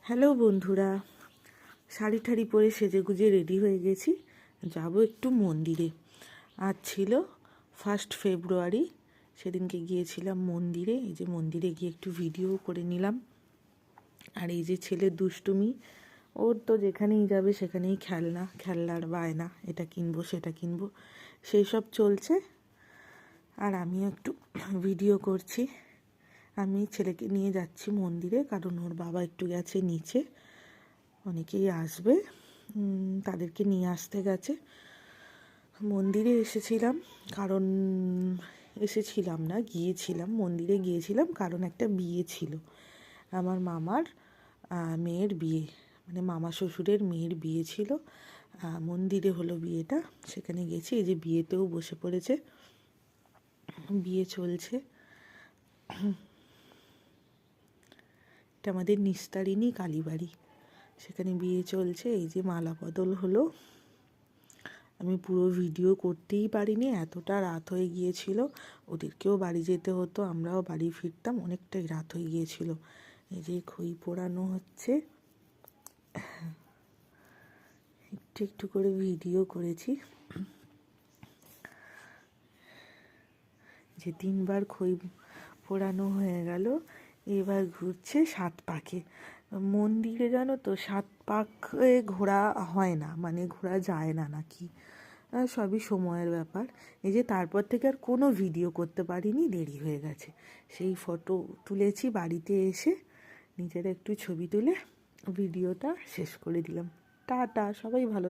Hello বন্ধুরা, শাড়ি ঠাড়ি পরে সেজেগুজে ready হয়ে গেছি, যাব একটু মন্দিরে। আজ ছিল 1 ফেব্রুয়ারি, সেদিনকে গিয়েছিলাম মন্দিরে। এই যে মন্দিরে গিয়ে একটু ভিডিও করে নিলাম। আর এই যে ছেলের দুষ্টুমি, ওর তো যেখানেই যাবে সেখানেই খেলনার বায়না, এটা কিনবো সেটা কিনবো, সেই সব চলছে। আর আমিও একটু ভিডিও করছি। আমি ছেলেকে নিয়ে যাচ্ছি মন্দিরে, কারণ ওর বাবা একটু গেছে নিচে, অনেকেই আসবে, তাদেরকে নিয়ে আসতে গেছে। মন্দিরে এসেছিলাম কারণ গিয়েছিলাম মন্দিরে, গিয়েছিলাম কারণ একটা বিয়ে ছিল, আমার মামার মেয়ের বিয়ে, মানে মামা শ্বশুরের মেয়ের বিয়ে ছিল। মন্দিরে হলো বিয়েটা, সেখানে গেছি। এই যে বিয়েতেও বসে পড়েছে, বিয়ে চলছে। এটা আমাদের নিস্তারিণী কালীবাড়ি, সেখানে বিয়ে চলছে। এই যে মালা বদল হলো, আমি পুরো ভিডিও করতেই পারিনি, এতটা রাত হয়ে গিয়েছিল। ওদেরকেও বাড়ি যেতে হতো, আমরাও বাড়ি ফিরতাম, অনেকটাই রাত হয়ে গিয়েছিল। এই যে খই পোড়ানো হচ্ছে, একটু একটু করে ভিডিও করেছি। যে 3বার খই পোড়ানো হয়ে গেল, এবার ঘুরছে 7 পাকে। মন্দিরে জানো তো 7 পাকে ঘোরা হয় না, মানে ঘোরা যায় না নাকি, সবই সময়ের ব্যাপার। এই যে তারপর থেকে আর কোনো ভিডিও করতে পারিনি, দেরি হয়ে গেছে। সেই ফটো তুলেছি বাড়িতে এসে, নিজের একটু ছবি তুলে ভিডিওটা শেষ করে দিলাম। টাটা, সবাই ভালো।